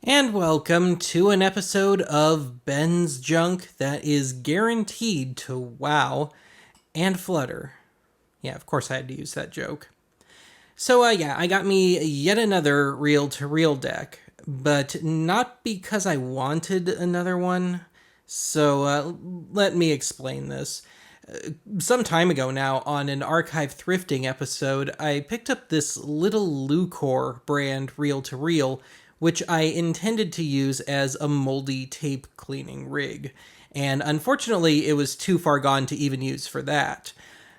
And welcome to an episode of Ben's Junk that is guaranteed to wow and flutter. Yeah, of course I had to use that joke. So, I got me yet another reel-to-reel deck, but not because I wanted another one. So, let me explain this. Some time ago now, on an archive thrifting episode, I picked up this little Lucor brand reel-to-reel, which I intended to use as a moldy tape cleaning rig. And unfortunately, it was too far gone to even use for that.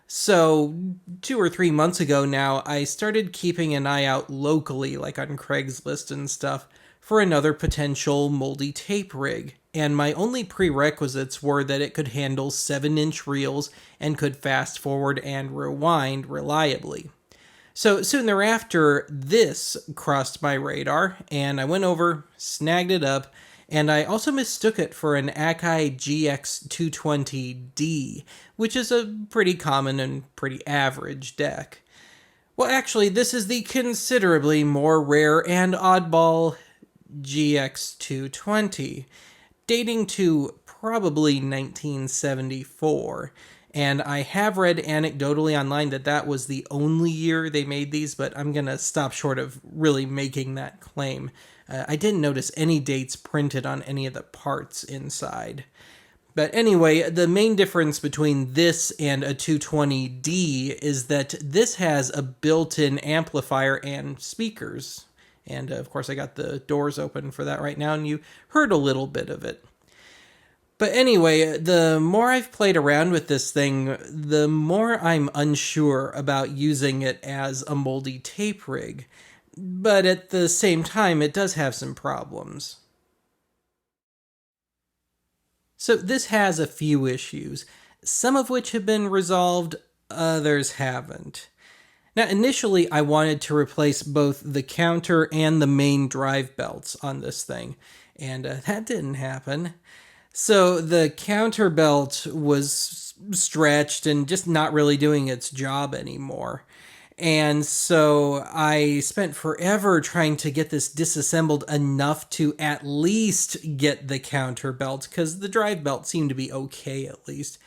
So, 2 or 3 months ago now, I started keeping an eye out locally, like on Craigslist and stuff, for another potential moldy tape rig. And my only prerequisites were that it could handle 7-inch reels and could fast forward and rewind reliably. So soon thereafter, this crossed my radar, and I went over, snagged it up, and I also mistook it for an Akai GX-220D, which is a pretty common and pretty average deck. Well, actually, this is the considerably more rare and oddball GX-220, dating to probably 1974. And I have read anecdotally online that that was the only year they made these, but I'm going to stop short of really making that claim. I didn't notice any dates printed on any of the parts inside. But anyway, the main difference between this and a 220D is that this has a built-in amplifier and speakers. And of course I got the doors open for that right now, and you heard a little bit of it. But anyway, the more I've played around with this thing, the more I'm unsure about using it as a moldy tape rig. But at the same time, it does have some problems. So this has a few issues, some of which have been resolved, others haven't. Now, initially, I wanted to replace both the counter and the main drive belts on this thing, and that didn't happen. So the counter belt was stretched and just not really doing its job anymore. And so I spent forever trying to get this disassembled enough to at least get the counter belt, because the drive belt seemed to be okay at least.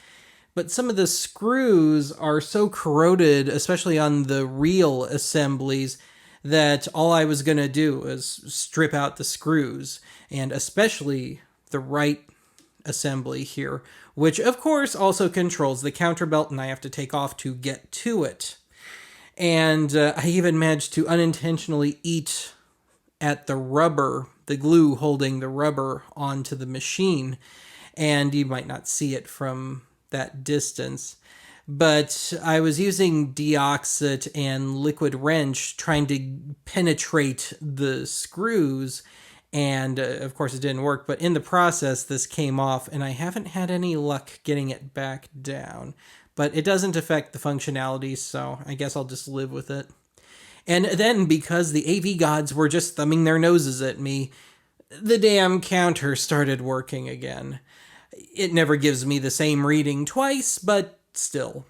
But some of the screws are so corroded, especially on the reel assemblies, that all I was going to do was strip out the screws, and especially the right assembly here, which of course also controls the counterbelt, and I have to take off to get to it. And I even managed to unintentionally eat at the rubber, the glue holding the rubber onto the machine, and you might not see it from that distance. But I was using deoxit and liquid wrench trying to penetrate the screws, and of course it didn't work, but in the process this came off, and I haven't had any luck getting it back down. But it doesn't affect the functionality, so I guess I'll just live with it. And then, because the AV gods were just thumbing their noses at me, the damn counter started working again. It never gives me the same reading twice, but still.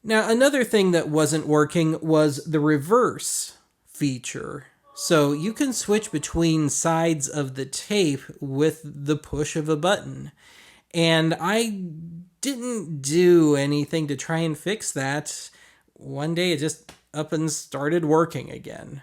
Now, another thing that wasn't working was the reverse feature. So you can switch between sides of the tape with the push of a button. And I didn't do anything to try and fix that. One day it just up and started working again.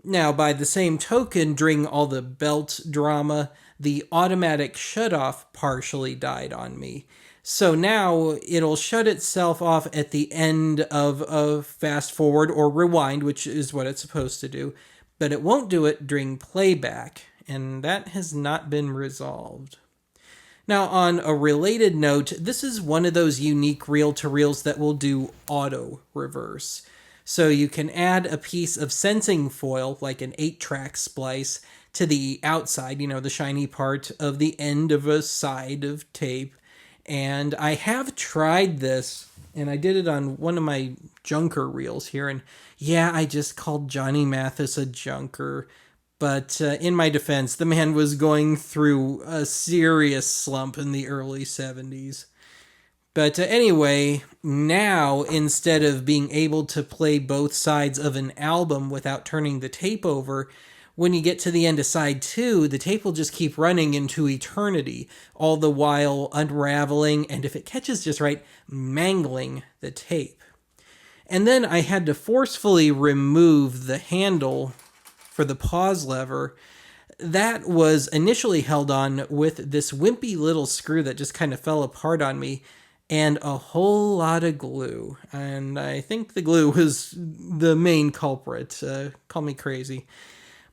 Now, by the same token, during all the belt drama, the automatic shutoff partially died on me. So now it'll shut itself off at the end of a fast forward or rewind, which is what it's supposed to do, but it won't do it during playback, and that has not been resolved. Now, on a related note, this is one of those unique reel-to-reels that will do auto reverse. So you can add a piece of sensing foil, like an 8-track splice, to the outside, the shiny part of the end of a side of tape. And I have tried this, and I did it on one of my junker reels here, and yeah, I just called Johnny Mathis a junker. But in my defense, the man was going through a serious slump in the early 70s. But anyway, now, instead of being able to play both sides of an album without turning the tape over, When you get to the end of side 2, the tape will just keep running into eternity, all the while unraveling, and if it catches just right, mangling the tape. And then I had to forcefully remove the handle for the pause lever. That was initially held on with this wimpy little screw that just kind of fell apart on me, and a whole lot of glue. And I think the glue was the main culprit. Call me crazy.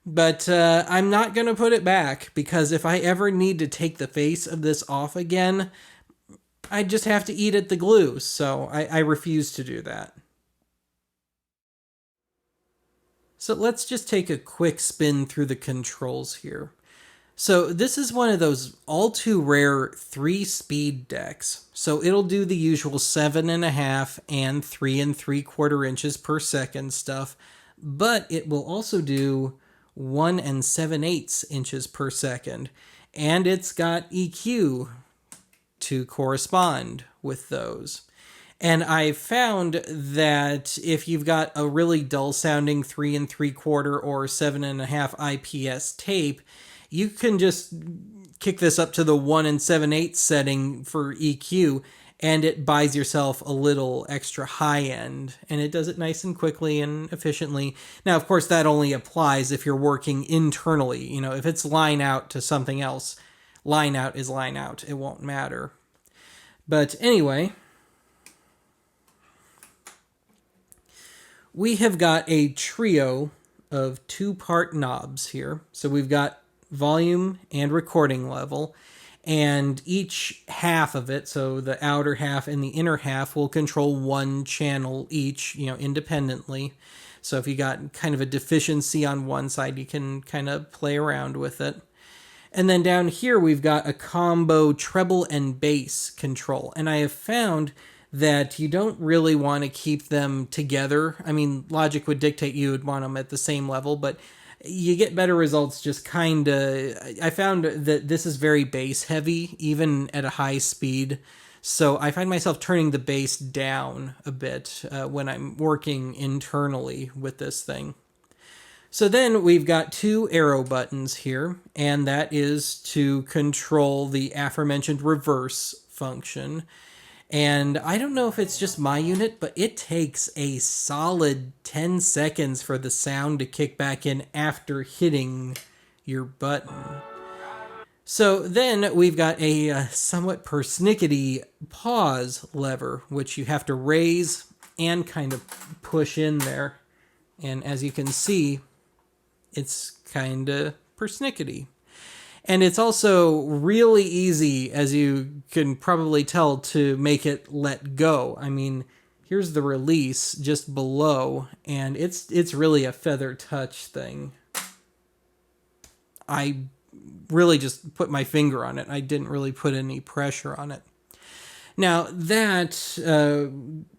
But I'm not going to put it back, because if I ever need to take the face of this off again, I just have to eat at the glue. So I refuse to do that. So let's just take a quick spin through the controls here. So this is one of those all too rare 3-speed decks. So it'll do the usual 7.5 and 3 3/4 inches per second stuff, but it will also do 1 7/8 inches per second. And it's got EQ to correspond with those. And I found that if you've got a really dull sounding 3 3/4 or 7.5 IPS tape, you can just kick this up to the 1 7/8 setting for EQ, and it buys yourself a little extra high end, and it does it nice and quickly and efficiently. Now, of course, that only applies if you're working internally. If it's line out to something else, line out is line out. It won't matter. But anyway, we have got a trio of 2-part knobs here. So we've got volume and recording level, and each half of it, so the outer half and the inner half, will control one channel each, independently. So if you got kind of a deficiency on one side, you can kind of play around with it. And then down here, we've got a combo treble and bass control. And I have found that you don't really want to keep them together. I mean, logic would dictate you would want them at the same level, but you get better results just kind of... I found that this is very bass heavy, even at a high speed. So I find myself turning the bass down a bit when I'm working internally with this thing. So then we've got 2 arrow buttons here, and that is to control the aforementioned reverse function. And I don't know if it's just my unit, but it takes a solid 10 seconds for the sound to kick back in after hitting your button. So then we've got a somewhat persnickety pause lever, which you have to raise and kind of push in there. And as you can see, it's kind of persnickety. And it's also really easy, as you can probably tell, to make it let go. I mean, here's the release just below, and it's really a feather touch thing. I really just put my finger on it. I didn't really put any pressure on it. Now that,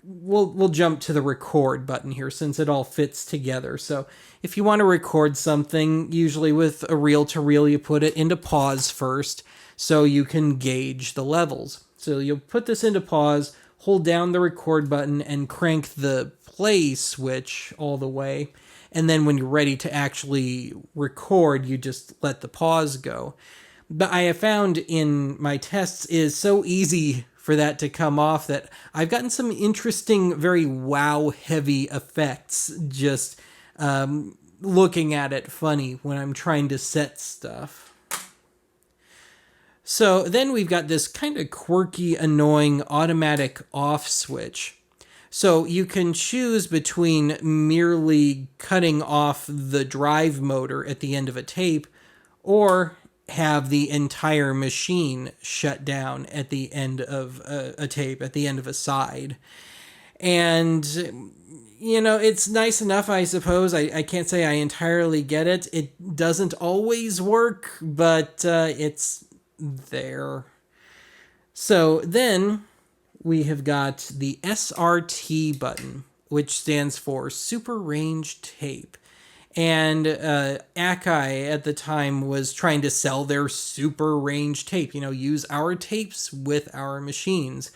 we'll jump to the record button here, since it all fits together. So if you want to record something, usually with a reel-to-reel, you put it into pause first so you can gauge the levels. So you'll put this into pause, hold down the record button, and crank the play switch all the way. And then when you're ready to actually record, you just let the pause go. But I have found in my tests it is so easy for that to come off that I've gotten some interesting, very wow-heavy effects just looking at it funny when I'm trying to set stuff. So then we've got this kind of quirky, annoying automatic off switch. So you can choose between merely cutting off the drive motor at the end of a tape, or have the entire machine shut down at the end of a tape, at the end of a side. And, it's nice enough, I suppose. I can't say I entirely get it. It doesn't always work, but it's there. So then we have got the SRT button, which stands for Super Range Tape. And Akai at the time was trying to sell their super range tape, use our tapes with our machines.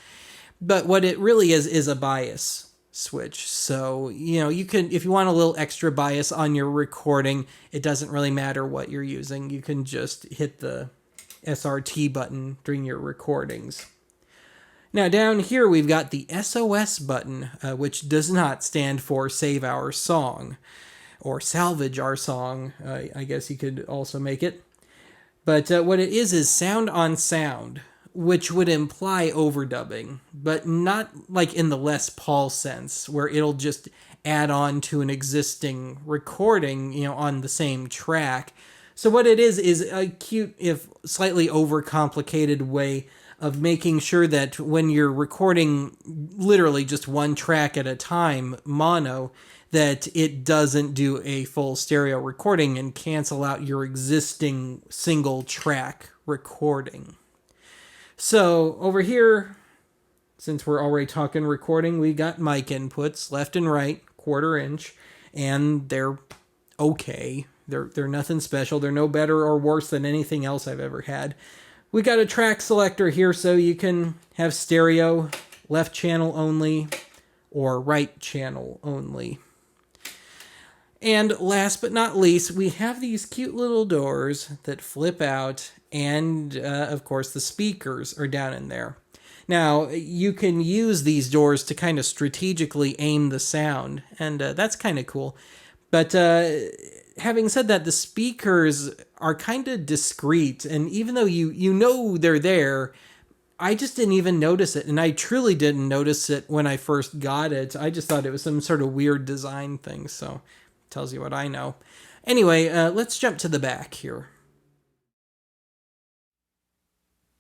But what it really is a bias. switch. So, you can, if you want a little extra bias on your recording, it doesn't really matter what you're using. You can just hit the SRT button during your recordings. Now down here we've got the SOS button, which does not stand for Save Our Song, or Salvage Our Song, I guess you could also make it. But what it is sound on sound, which would imply overdubbing, but not like in the Les Paul sense, where it'll just add on to an existing recording, on the same track. So what it is a cute, if slightly overcomplicated way of making sure that when you're recording literally just one track at a time, mono, that it doesn't do a full stereo recording and cancel out your existing single track recording. So over here, since we're already talking recording, we got mic inputs left and right, 1/4 inch, and they're okay. They're nothing special. They're no better or worse than anything else I've ever had. We got a track selector here, so you can have stereo, left channel only, or right channel only. And last but not least, we have these cute little doors that flip out, and of course the speakers are down in there. Now, you can use these doors to kind of strategically aim the sound, and that's kind of cool. But having said that, the speakers are kind of discreet, and even though you know they're there, I just didn't even notice it, and I truly didn't notice it when I first got it. I just thought it was some sort of weird design thing, so tells you what I know. Anyway, let's jump to the back here.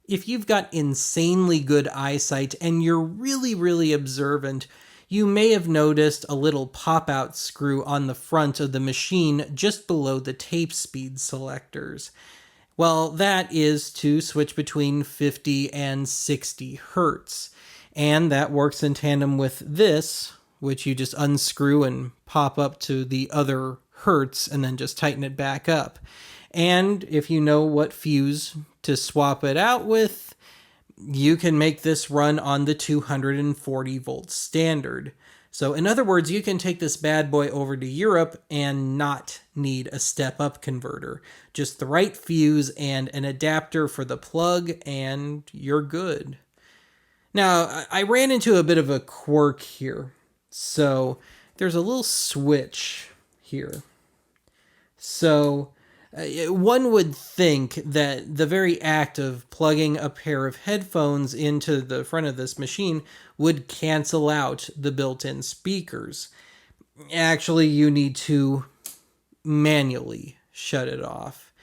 If you've got insanely good eyesight and you're really, really observant, you may have noticed a little pop-out screw on the front of the machine just below the tape speed selectors. Well, that is to switch between 50 and 60 hertz. And that works in tandem with this, which you just unscrew and pop up to the other hertz and then just tighten it back up. And if you know what fuse to swap it out with, you can make this run on the 240 volt standard. So in other words, you can take this bad boy over to Europe and not need a step-up converter. Just the right fuse and an adapter for the plug, and you're good. Now, I ran into a bit of a quirk here. So there's a little switch here. So one would think that the very act of plugging a pair of headphones into the front of this machine would cancel out the built-in speakers. Actually, you need to manually shut it off.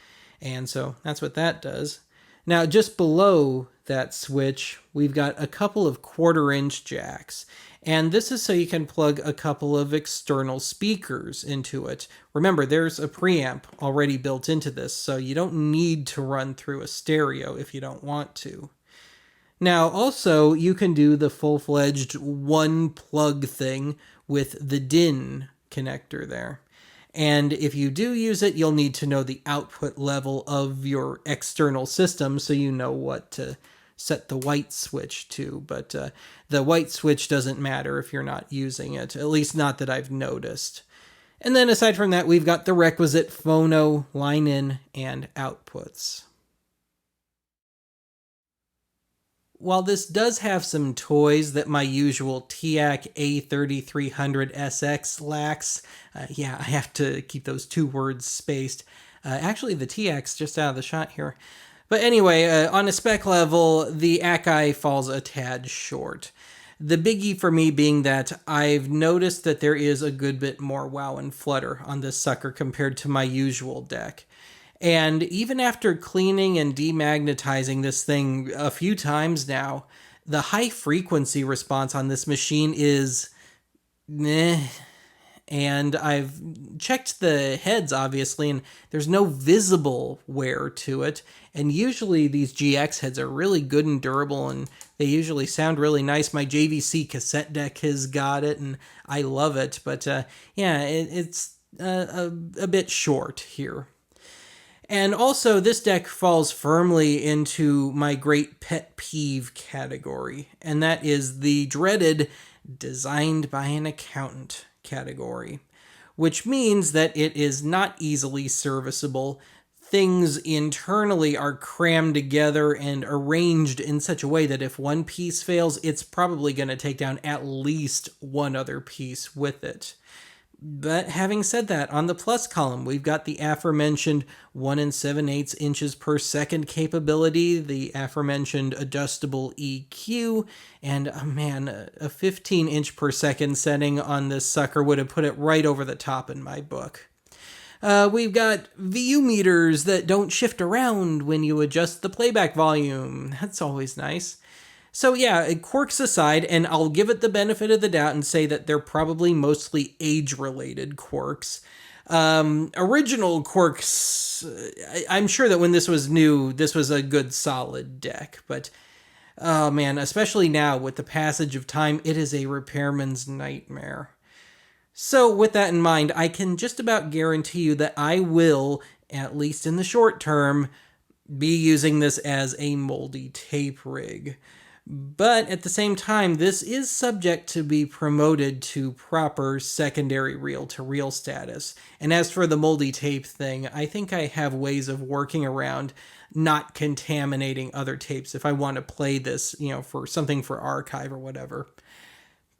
And so that's what that does. Now, just below that switch, we've got a couple of 1/4 inch jacks. And this is so you can plug a couple of external speakers into it. Remember, there's a preamp already built into this, so you don't need to run through a stereo if you don't want to. Now, also, you can do the full-fledged one plug thing with the DIN connector there. And if you do use it, you'll need to know the output level of your external system so you know what to set the white switch to, but the white switch doesn't matter if you're not using it, at least not that I've noticed. And then aside from that, we've got the requisite phono, line-in, and outputs. While this does have some toys that my usual TIAC A3300SX lacks, yeah, I have to keep those two words spaced. Actually, the TIAC's just out of the shot here. But anyway, on a spec level, the Akai falls a tad short. The biggie for me being that I've noticed that there is a good bit more wow and flutter on this sucker compared to my usual deck. And even after cleaning and demagnetizing this thing a few times now, the high frequency response on this machine is meh. And I've checked the heads, obviously, and there's no visible wear to it. And usually these GX heads are really good and durable, and they usually sound really nice. My JVC cassette deck has got it, and I love it. But yeah, it's a bit short here. And also, this deck falls firmly into my great pet peeve category, and that is the dreaded designed by an accountant category, which means that it is not easily serviceable. Things internally are crammed together and arranged in such a way that if one piece fails, it's probably going to take down at least one other piece with it. But having said that, on the plus column, we've got the aforementioned 1 7/8 inches per second capability, the aforementioned adjustable EQ, and man, a 15 inch per second setting on this sucker would have put it right over the top in my book. We've got VU meters that don't shift around when you adjust the playback volume. That's always nice. So yeah, quirks aside, and I'll give it the benefit of the doubt and say that they're probably mostly age-related quirks. Original quirks, I'm sure that when this was new, this was a good solid deck, but oh man, especially now with the passage of time, it is a repairman's nightmare. So with that in mind, I can just about guarantee you that I will, at least in the short term, be using this as a moldy tape rig. But at the same time, this is subject to be promoted to proper secondary reel-to-reel status. And as for the moldy tape thing, I think I have ways of working around not contaminating other tapes if I want to play this, for something for archive or whatever.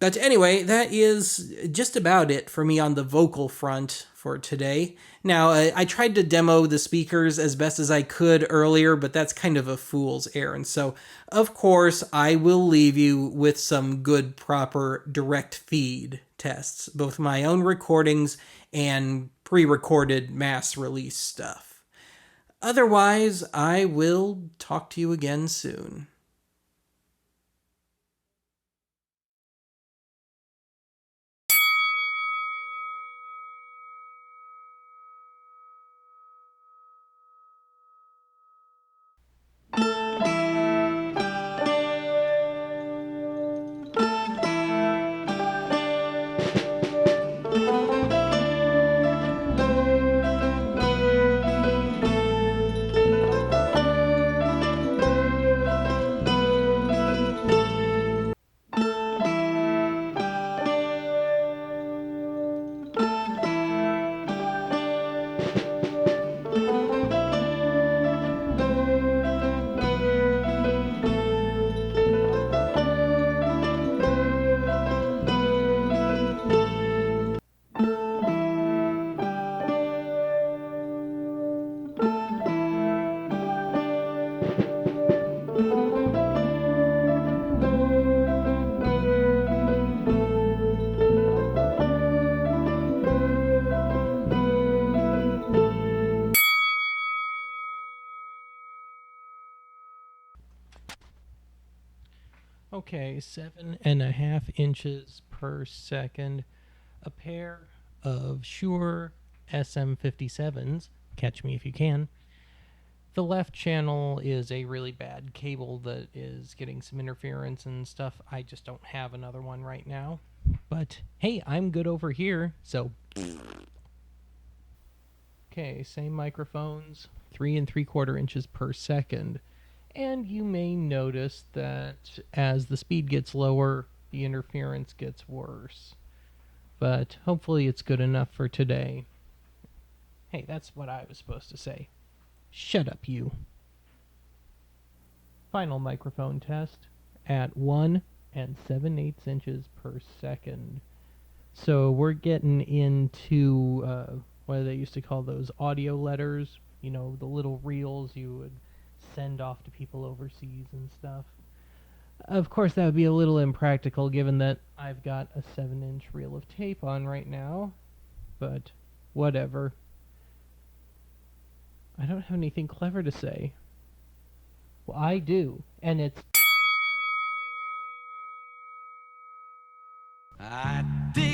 But anyway, that is just about it for me on the vocal front for today. Now, I tried to demo the speakers as best as I could earlier, but that's kind of a fool's errand. So, of course, I will leave you with some good, proper direct feed tests, both my own recordings and pre-recorded mass release stuff. Otherwise, I will talk to you again soon. Okay, 7.5 inches per second. A pair of Shure SM57s. Catch me if you can. The left channel is a really bad cable that is getting some interference and stuff. I just don't have another one right now. But hey, I'm good over here, so. Okay, same microphones, 3 3/4 inches per second. And you may notice that as the speed gets lower, the interference gets worse. But hopefully it's good enough for today. Hey, that's what I was supposed to say. Shut up, you. Final microphone test at 1 7/8 inches per second. So we're getting into what they used to call those audio letters, the little reels you would send off to people overseas and stuff. Of course, that would be a little impractical given that I've got a 7-inch reel of tape on right now, but whatever. I don't have anything clever to say. Well, I do, and it's... I dig